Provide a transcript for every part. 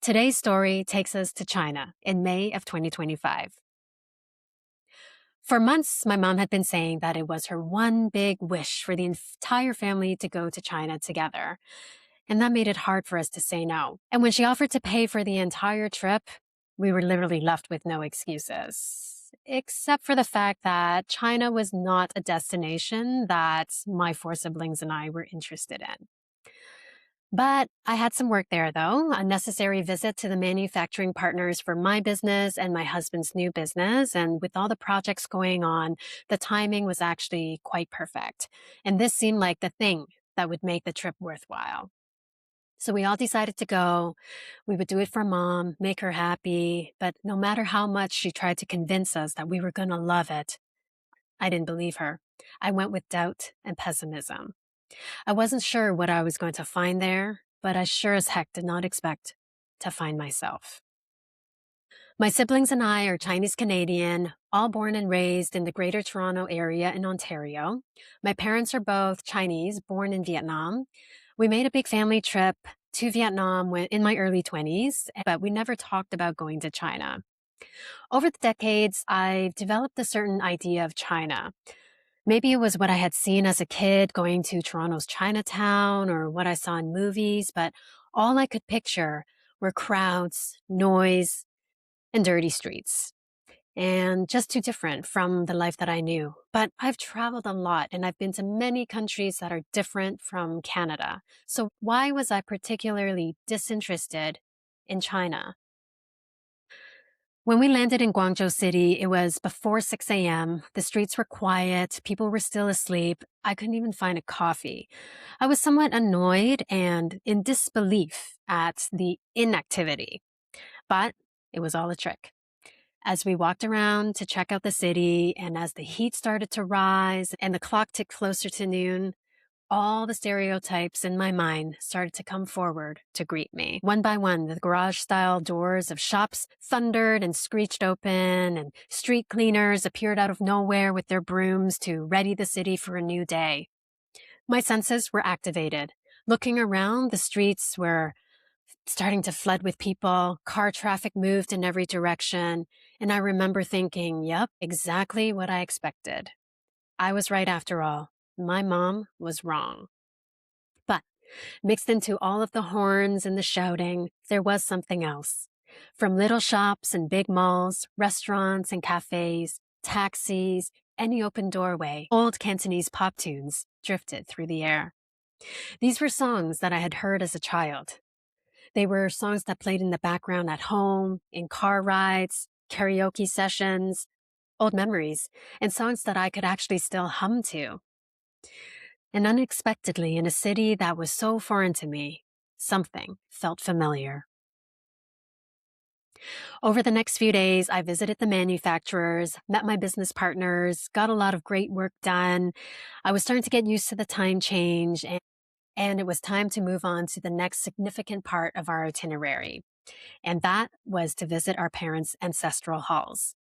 Today's story takes us to China in May of 2025. For months, my mom had been saying that it was her one big wish for the entire family to go to China together. And that made it hard for us to say no. And when she offered to pay for the entire trip, we were literally left with no excuses. Except for the fact that China was not a destination that my four siblings and I were interested in. But I had some work there, though, a necessary visit to the manufacturing partners for my business and my husband's new business. And with all the projects going on, the timing was actually quite perfect. And this seemed like the thing that would make the trip worthwhile. So we all decided to go. We would do it for mom, make her happy. But no matter how much she tried to convince us that we were going to love it, I didn't believe her. I went with doubt and pessimism. I wasn't sure what I was going to find there, but I sure as heck did not expect to find myself. My siblings and I are Chinese Canadian, all born and raised in the Greater Toronto area in Ontario. My parents are both Chinese, born in Vietnam. We made a big family trip to Vietnam in my early 20s, but we never talked about going to China. Over the decades, I've developed a certain idea of China. Maybe it was what I had seen as a kid going to Toronto's Chinatown or what I saw in movies, but all I could picture were crowds, noise, and dirty streets. And just too different from the life that I knew. But I've traveled a lot and I've been to many countries that are different from Canada. So why was I particularly disinterested in China? When we landed in Guangzhou City, it was before 6 a.m. The streets were quiet. People were still asleep. I couldn't even find a coffee. I was somewhat annoyed and in disbelief at the inactivity, but it was all a trick. As we walked around to check out the city and as the heat started to rise and the clock ticked closer to noon, all the stereotypes in my mind started to come forward to greet me. One by one, the garage-style doors of shops thundered and screeched open, and street cleaners appeared out of nowhere with their brooms to ready the city for a new day. My senses were activated. Looking around, the streets were starting to flood with people. Car traffic moved in every direction, and I remember thinking, yep, exactly what I expected. I was right after all. My mom was wrong. But mixed into all of the horns and the shouting, there was something else. From little shops and big malls, restaurants and cafes, taxis, any open doorway, old Cantonese pop tunes drifted through the air. These were songs that I had heard as a child. They were songs that played in the background at home, in car rides, karaoke sessions, old memories, and songs that I could actually still hum to. And unexpectedly, in a city that was so foreign to me, something felt familiar. Over the next few days, I visited the manufacturers, met my business partners, got a lot of great work done. I was starting to get used to the time change, and it was time to move on to the next significant part of our itinerary. And that was to visit our parents' ancestral halls.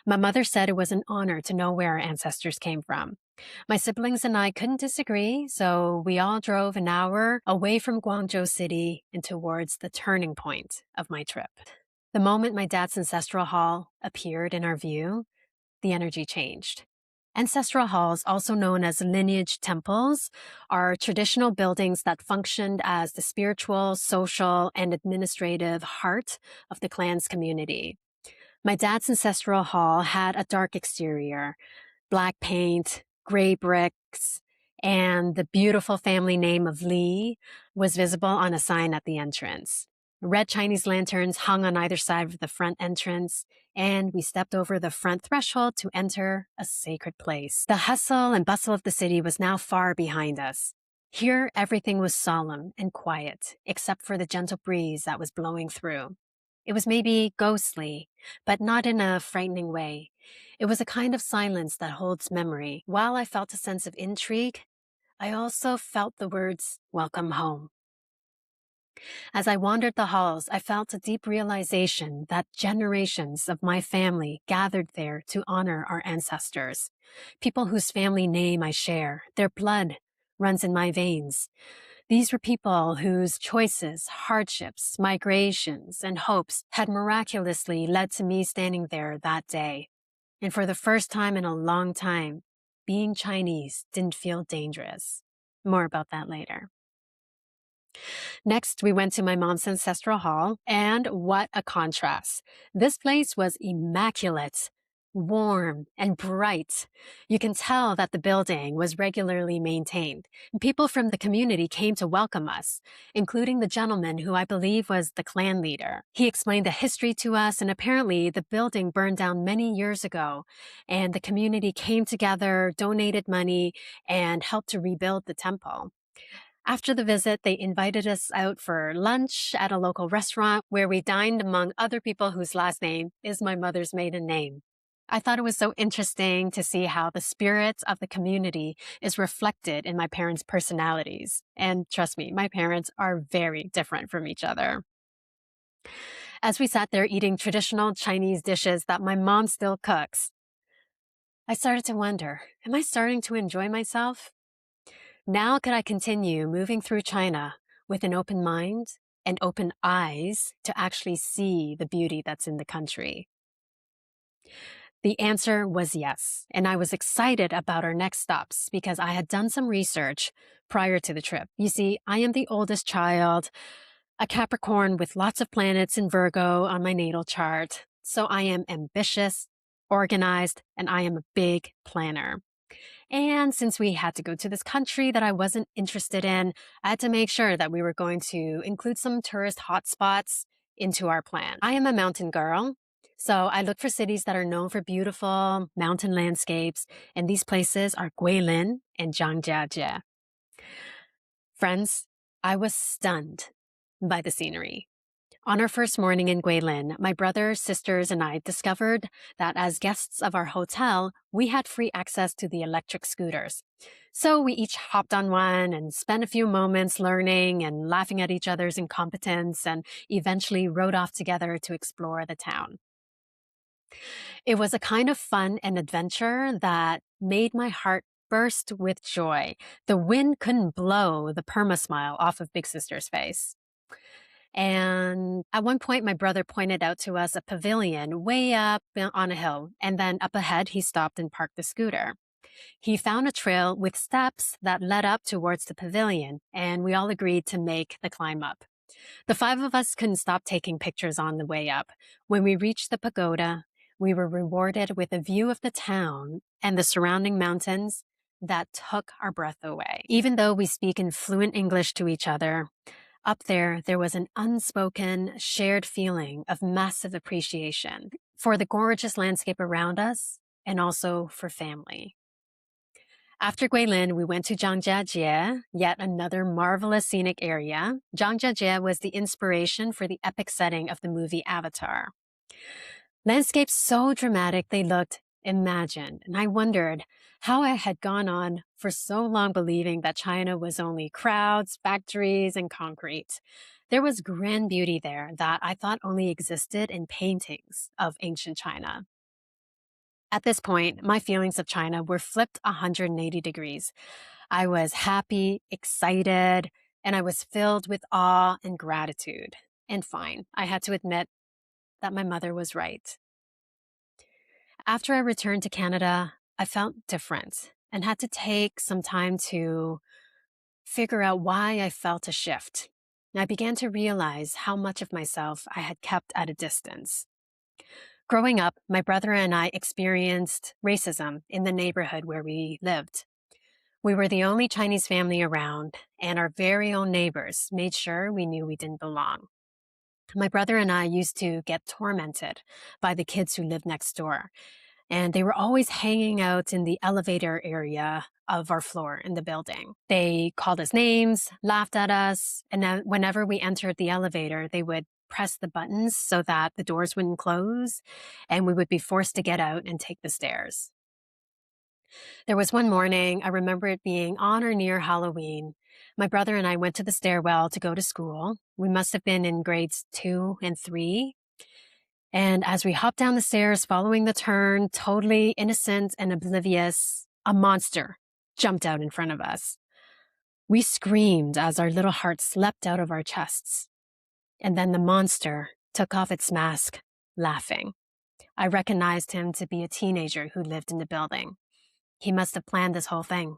My mother said it was an honor to know where our ancestors came from. My siblings and I couldn't disagree, so we all drove an hour away from Guangzhou City and towards the turning point of my trip. The moment my dad's ancestral hall appeared in our view, the energy changed. Ancestral halls, also known as lineage temples, are traditional buildings that functioned as the spiritual, social, and administrative heart of the clan's community. My dad's ancestral hall had a dark exterior, black paint, gray bricks, and the beautiful family name of Li was visible on a sign at the entrance. Red Chinese lanterns hung on either side of the front entrance, and we stepped over the front threshold to enter a sacred place. The hustle and bustle of the city was now far behind us. Here, everything was solemn and quiet, except for the gentle breeze that was blowing through. It was maybe ghostly, but not in a frightening way. It was a kind of silence that holds memory. While I felt a sense of intrigue, I also felt the words, "Welcome home." As I wandered the halls, I felt a deep realization that generations of my family gathered there to honor our ancestors, people whose family name I share. Their blood runs in my veins. These were people whose choices, hardships, migrations, and hopes had miraculously led to me standing there that day. And for the first time in a long time, being Chinese didn't feel dangerous. More about that later. Next, we went to my mom's ancestral hall, and what a contrast. This place was immaculate, warm, and bright. You can tell that the building was regularly maintained. People from the community came to welcome us, including the gentleman who I believe was the clan leader. He explained the history to us, and apparently the building burned down many years ago, and the community came together, donated money, and helped to rebuild the temple. After the visit, they invited us out for lunch at a local restaurant where we dined among other people whose last name is my mother's maiden name. I thought it was so interesting to see how the spirit of the community is reflected in my parents' personalities. And trust me, my parents are very different from each other. As we sat there eating traditional Chinese dishes that my mom still cooks, I started to wonder, am I starting to enjoy myself? Now could I continue moving through China with an open mind and open eyes to actually see the beauty that's in the country? The answer was yes, and I was excited about our next stops because I had done some research prior to the trip. You see, I am the oldest child, a Capricorn with lots of planets in Virgo on my natal chart, so I am ambitious, organized, and I am a big planner. And since we had to go to this country that I wasn't interested in, I had to make sure that we were going to include some tourist hotspots into our plan. I am a mountain girl, so I look for cities that are known for beautiful mountain landscapes, and these places are Guilin and Zhangjiajie. Friends, I was stunned by the scenery. On our first morning in Guilin, my brothers, sisters, and I discovered that as guests of our hotel, we had free access to the electric scooters. So we each hopped on one and spent a few moments learning and laughing at each other's incompetence and eventually rode off together to explore the town. It was a kind of fun and adventure that made my heart burst with joy. The wind couldn't blow the perma smile off of Big Sister's face. And at one point, my brother pointed out to us a pavilion way up on a hill. And then up ahead, he stopped and parked the scooter. He found a trail with steps that led up towards the pavilion, and we all agreed to make the climb up. The five of us couldn't stop taking pictures on the way up. When we reached the pagoda, we were rewarded with a view of the town and the surrounding mountains that took our breath away. Even though we speak in fluent English to each other, up there was an unspoken, shared feeling of massive appreciation for the gorgeous landscape around us and also for family. After Guilin, we went to Zhangjiajie, yet another marvelous scenic area. Zhangjiajie was the inspiration for the epic setting of the movie Avatar. Landscapes so dramatic they looked imagined, and I wondered how I had gone on for so long believing that China was only crowds, factories, and concrete. There was grand beauty there that I thought only existed in paintings of ancient China. At this point, my feelings of China were flipped 180 degrees. I was happy, excited, and I was filled with awe and gratitude. And fine, I had to admit that my mother was right. After I returned to Canada, I felt different and had to take some time to figure out why I felt a shift. I began to realize how much of myself I had kept at a distance. Growing up, my brother and I experienced racism in the neighborhood where we lived. We were the only Chinese family around, and our very own neighbors made sure we knew we didn't belong. My brother and I used to get tormented by the kids who lived next door, and they were always hanging out in the elevator area of our floor in the building. They called us names, laughed at us, and then whenever we entered the elevator, they would press the buttons so that the doors wouldn't close, and we would be forced to get out and take the stairs. There was one morning, I remember it being on or near Halloween. My brother and I went to the stairwell to go to school. We must have been in grades 2 and 3. And as we hopped down the stairs following the turn, totally innocent and oblivious, a monster jumped out in front of us. We screamed as our little hearts leapt out of our chests. And then the monster took off its mask, laughing. I recognized him to be a teenager who lived in the building. He must have planned this whole thing.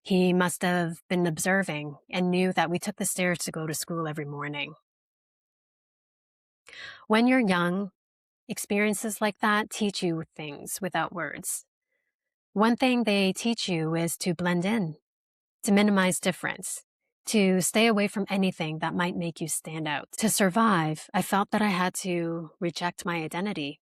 He must have been observing and knew that we took the stairs to go to school every morning. When you're young, experiences like that teach you things without words. One thing they teach you is to blend in, to minimize difference, to stay away from anything that might make you stand out. To survive, I felt that I had to reject my identity.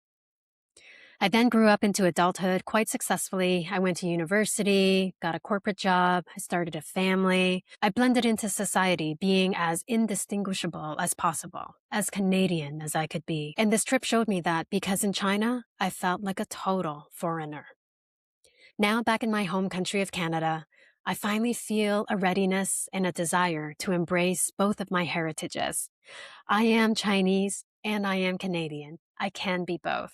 I then grew up into adulthood quite successfully. I went to university, got a corporate job, I started a family. I blended into society, being as indistinguishable as possible, as Canadian as I could be. And this trip showed me that because in China, I felt like a total foreigner. Now, back in my home country of Canada, I finally feel a readiness and a desire to embrace both of my heritages. I am Chinese and I am Canadian. I can be both.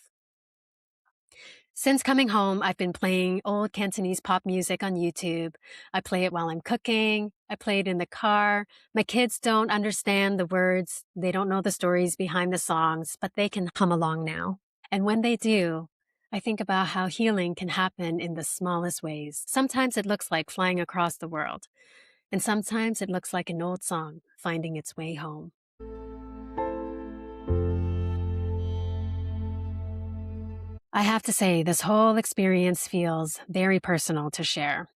Since coming home, I've been playing old Cantonese pop music on YouTube. I play it while I'm cooking. I play it in the car. My kids don't understand the words. They don't know the stories behind the songs, but they can hum along now. And when they do, I think about how healing can happen in the smallest ways. Sometimes it looks like flying across the world, and sometimes it looks like an old song finding its way home. I have to say, this whole experience feels very personal to share.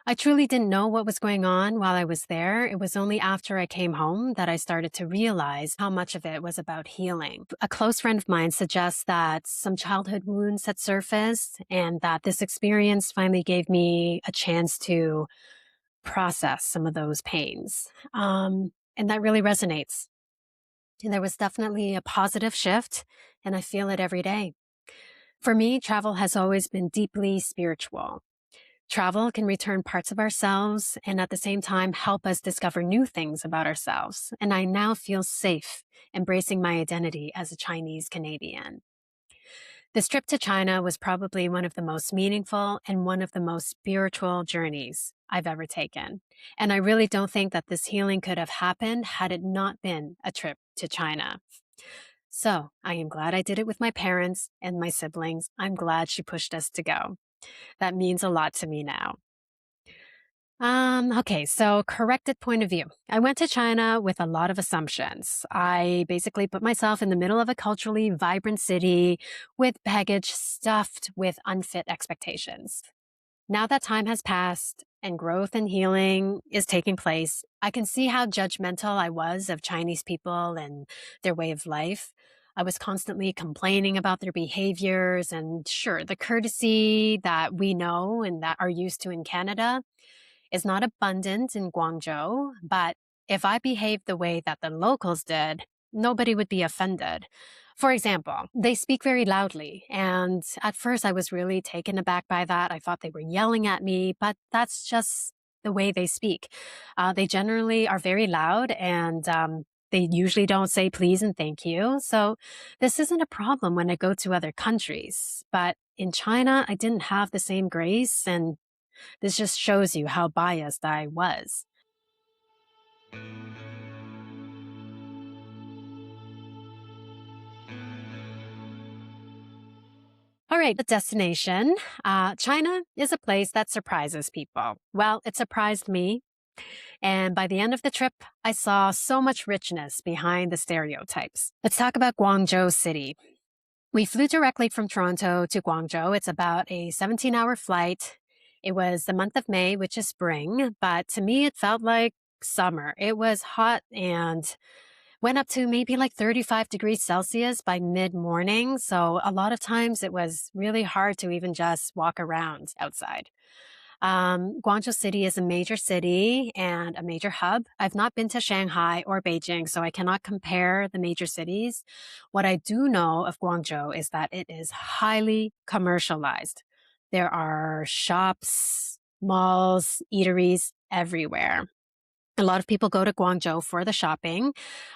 I truly didn't know what was going on while I was there. It was only after I came home that I started to realize how much of it was about healing. A close friend of mine suggests that some childhood wounds had surfaced and that this experience finally gave me a chance to process some of those pains. And that really resonates. And there was definitely a positive shift, and I feel it every day. For me, travel has always been deeply spiritual. Travel can return parts of ourselves and at the same time help us discover new things about ourselves. And I now feel safe embracing my identity as a Chinese Canadian. This trip to China was probably one of the most meaningful and one of the most spiritual journeys I've ever taken. And I really don't think that this healing could have happened had it not been a trip to China. So I am glad I did it with my parents and my siblings. I'm glad she pushed us to go. That means a lot to me now. Okay, so corrected point of view. I went to China with a lot of assumptions. I basically put myself in the middle of a culturally vibrant city with baggage stuffed with unfit expectations. Now that time has passed and growth and healing is taking place, I can see how judgmental I was of Chinese people and their way of life. I was constantly complaining about their behaviors and sure, the courtesy that we know and that are used to in Canada is not abundant in Guangzhou, but if I behaved the way that the locals did, nobody would be offended. For example, they speak very loudly, and at first I was really taken aback by that. I thought they were yelling at me, but that's just the way they speak. They generally are very loud and they usually don't say please and thank you. So this isn't a problem when I go to other countries. But in China, I didn't have the same grace, and this just shows you how biased I was. All right, the destination. China is a place that surprises people. Well, it surprised me. And by the end of the trip, I saw so much richness behind the stereotypes. Let's talk about Guangzhou City. We flew directly from Toronto to Guangzhou. It's about a 17-hour flight. It was the month of May, which is spring, but to me, it felt like summer. It was hot and went up to maybe like 35 degrees Celsius by mid-morning. So a lot of times it was really hard to even just walk around outside. Guangzhou City is a major city and a major hub. I've not been to Shanghai or Beijing, so I cannot compare the major cities. What I do know of Guangzhou is that it is highly commercialized. There are shops, malls, eateries everywhere. A lot of people go to Guangzhou for the shopping.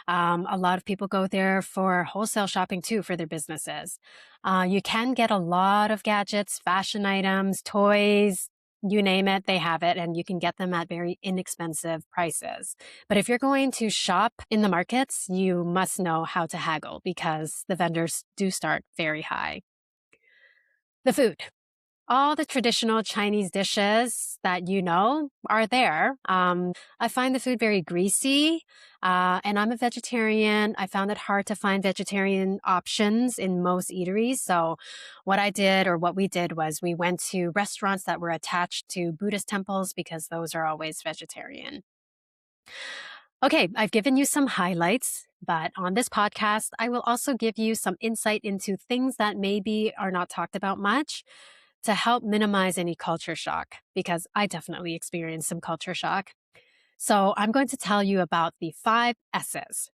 A lot of people go there for wholesale shopping too for their businesses. You can get a lot of gadgets, fashion items, toys, You name it, they have it, and you can get them at very inexpensive prices. But if you're going to shop in the markets, you must know how to haggle because the vendors do start very high. The food. All the traditional Chinese dishes that you know are there. I find the food very greasy, and I'm a vegetarian. I found it hard to find vegetarian options in most eateries. So, what I did or what we did was we went to restaurants that were attached to Buddhist temples because those are always vegetarian. Okay, I've given you some highlights, but on this podcast, I will also give you some insight into things that maybe are not talked about much to help minimize any culture shock, because I definitely experienced some culture shock. So I'm going to tell you about the 5 S's.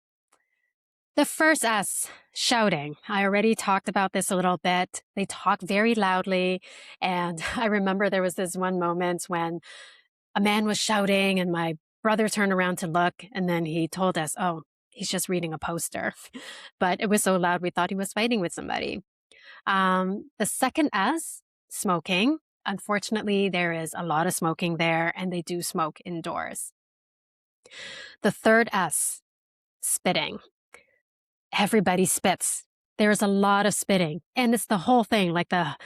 The first S, shouting. I already talked about this a little bit. They talk very loudly. And I remember there was this one moment when a man was shouting and my brother turned around to look and then he told us, oh, he's just reading a poster. But it was so loud, we thought he was fighting with somebody. The second S, smoking. Unfortunately, there is a lot of smoking there and they do smoke indoors. The third S, spitting. Everybody spits. There's a lot of spitting and it's the whole thing, like the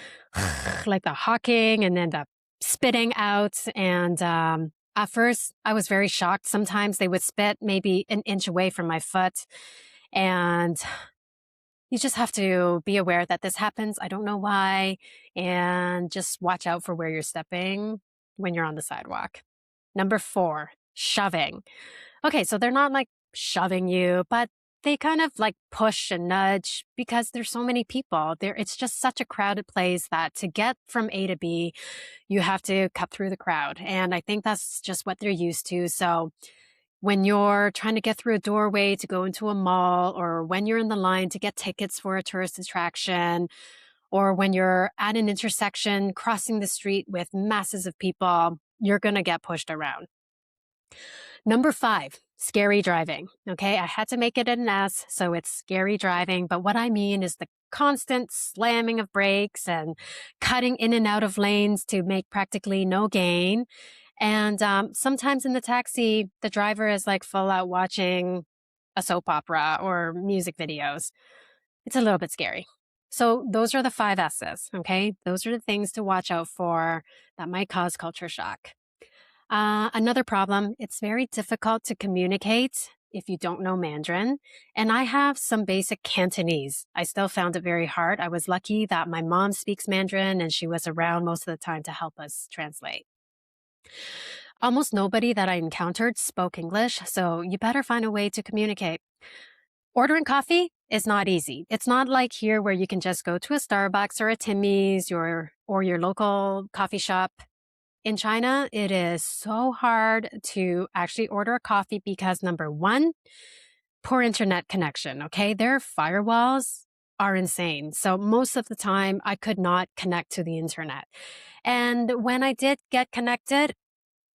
like the hawking and then the spitting out. And at first I was very shocked. Sometimes they would spit maybe an inch away from my foot. And you just have to be aware that this happens. I don't know why. And just watch out for where you're stepping when you're on the sidewalk. Number 4, shoving. Okay, so they're not like shoving you, but they kind of like push and nudge because there's so many people there. It's just such a crowded place that to get from A to B, you have to cut through the crowd. And I think that's just what they're used to. So when you're trying to get through a doorway to go into a mall, or when you're in the line to get tickets for a tourist attraction, or when you're at an intersection crossing the street with masses of people, you're going to get pushed around. Number 5, scary driving. Okay, I had to make it an S, so it's scary driving. But what I mean is the constant slamming of brakes and cutting in and out of lanes to make practically no gain. And sometimes in the taxi, the driver is like full out watching a soap opera or music videos. It's a little bit scary. So those are the 5 S's, okay? Those are the things to watch out for that might cause culture shock. Another problem, it's very difficult to communicate if you don't know Mandarin. And I have some basic Cantonese. I still found it very hard. I was lucky that my mom speaks Mandarin and she was around most of the time to help us translate. Almost nobody that I encountered spoke English, so you better find a way to communicate. Ordering coffee is not easy. It's not like here where you can just go to a Starbucks or a Timmy's or your local coffee shop. In China, it is so hard to actually order a coffee because number 1, poor internet connection, okay? Their firewalls are insane. So most of the time I could not connect to the internet. And when I did get connected,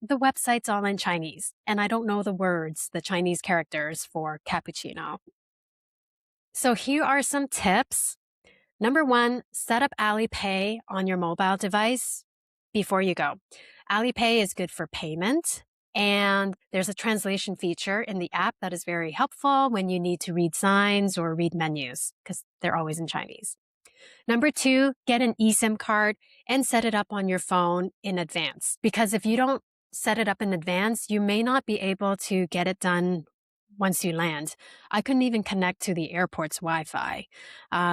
the website's all in Chinese and I don't know the words, the Chinese characters for cappuccino. So here are some tips. Number 1, set up Alipay on your mobile device before you go. Alipay is good for payment, and there's a translation feature in the app that is very helpful when you need to read signs or read menus because they're always in Chinese. Number 2, get an eSIM card and set it up on your phone in advance, because if you don't set it up in advance, you may not be able to get it done once you land. I couldn't even connect to the airport's Wi-Fi.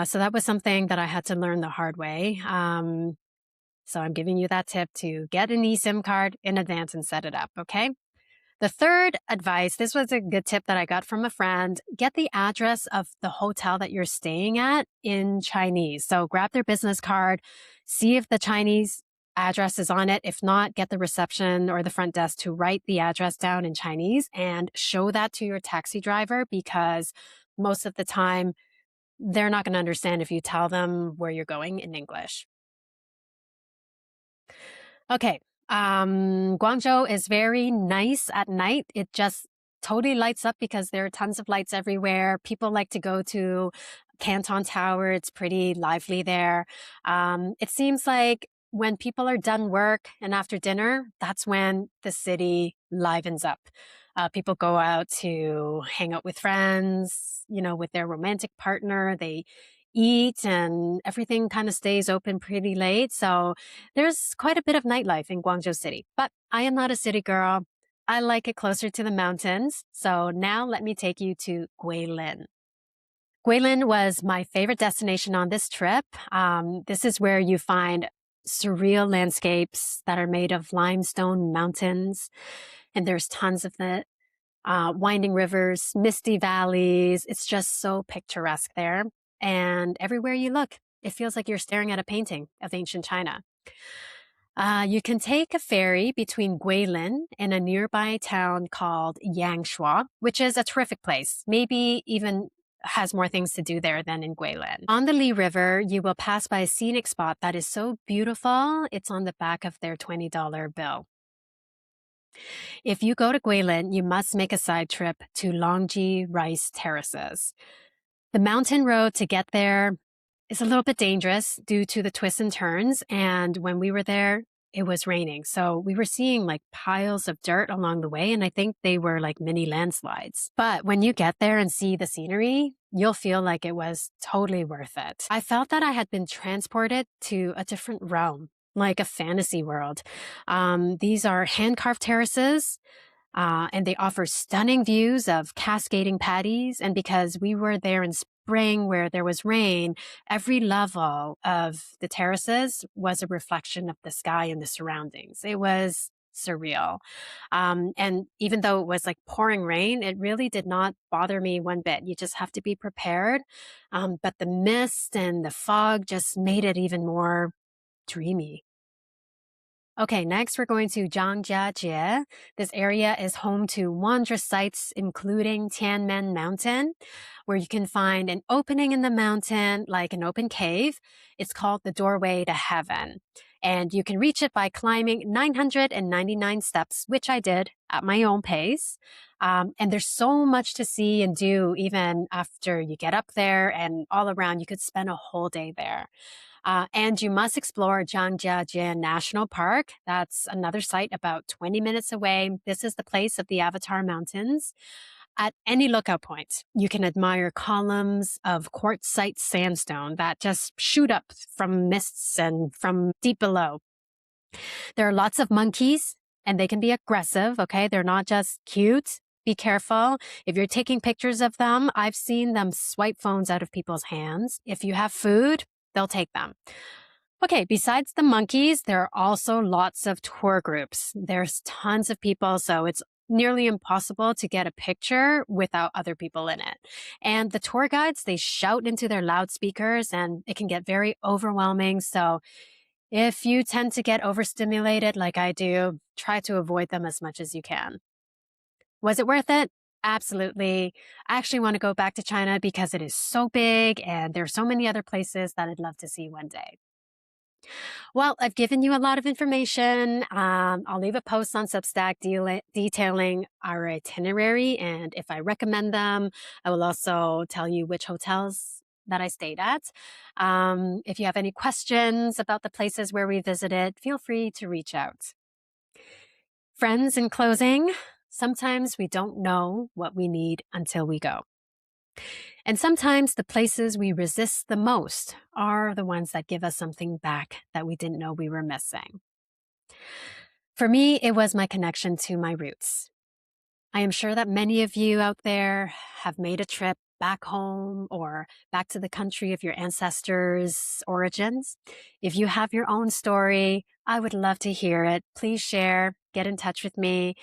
So that was something that I had to learn the hard way. So I'm giving you that tip to get an eSIM card in advance and set it up, okay? The third advice, this was a good tip that I got from a friend. Get the address of the hotel that you're staying at in Chinese. So grab their business card, see if the Chinese address is on it. If not, get the reception or the front desk to write the address down in Chinese and show that to your taxi driver, because most of the time they're not going to understand if you tell them where you're going in English. Okay. Guangzhou is very nice at night. It just totally lights up because there are tons of lights everywhere. People like to go to Canton Tower. It's pretty lively there. It seems like when people are done work and after dinner, that's when the city livens up. People go out to hang out with friends, with their romantic partner. They eat and everything kind of stays open pretty late. So there's quite a bit of nightlife in Guangzhou City. But I am not a city girl. I like it closer to the mountains. So now let me take you to Guilin. Guilin was my favorite destination on this trip. This is where you find surreal landscapes that are made of limestone mountains, and there's tons of it. Winding rivers, misty valleys. It's just so picturesque there. And everywhere you look, it feels like you're staring at a painting of ancient China. You can take a ferry between Guilin and a nearby town called Yangshuo, which is a terrific place, maybe even has more things to do there than in Guilin. On the Li River, you will pass by a scenic spot that is so beautiful, it's on the back of their $20 bill. If you go to Guilin, you must make a side trip to Longji Rice Terraces. The mountain road to get there is a little bit dangerous due to the twists and turns. And when we were there, it was raining. So we were seeing like piles of dirt along the way. And I think they were like mini landslides. But when you get there and see the scenery, you'll feel like it was totally worth it. I felt that I had been transported to a different realm, like a fantasy world. These are hand-carved terraces. And they offer stunning views of cascading paddies. And because we were there in spring where there was rain, every level of the terraces was a reflection of the sky and the surroundings. It was surreal. And even though it was like pouring rain, it really did not bother me one bit. You just have to be prepared. But the mist and the fog just made it even more dreamy. Okay, next we're going to Zhangjiajie. This area is home to wondrous sights, including Tianmen Mountain, where you can find an opening in the mountain, like an open cave. It's called the Doorway to Heaven. And you can reach it by climbing 999 steps, which I did at my own pace. And there's so much to see and do even after you get up there and all around. You could spend a whole day there. And you must explore Zhangjiajie National Park. That's another site about 20 minutes away. This is the place of the Avatar Mountains. At any lookout point, you can admire columns of quartzite sandstone that just shoot up from mists and from deep below. There are lots of monkeys, and they can be aggressive, okay? They're not just cute. Be careful. If you're taking pictures of them, I've seen them swipe phones out of people's hands. If you have food, they'll take them. Okay, besides the monkeys, there are also lots of tour groups. There's tons of people, so it's nearly impossible to get a picture without other people in it. And the tour guides, they shout into their loudspeakers and it can get very overwhelming. So if you tend to get overstimulated like I do, try to avoid them as much as you can. Was it worth it? Absolutely. I actually want to go back to China because it is so big and there are so many other places that I'd love to see one day. Well, I've given you a lot of information. I'll leave a post on Substack detailing our itinerary, and if I recommend them, I will also tell you which hotels that I stayed at. If you have any questions about the places where we visited, feel free to reach out. Friends, in closing, sometimes we don't know what we need until we go. And sometimes the places we resist the most are the ones that give us something back that we didn't know we were missing. For me, it was my connection to my roots. I am sure that many of you out there have made a trip back home or back to the country of your ancestors' origins. If you have your own story, I would love to hear it. Please share, get in touch with me,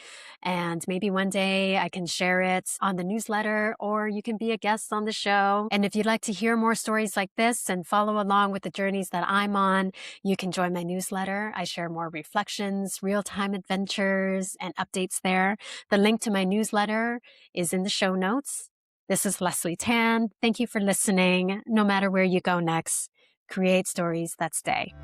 and maybe one day I can share it on the newsletter or you can be a guest on the show. And if you'd like to hear more stories like this and follow along with the journeys that I'm on, you can join my newsletter. I share more reflections, real-time adventures, and updates there. The link to my newsletter is in the show notes. This is Leslie Tan. Thank you for listening. No matter where you go next, create stories that stay.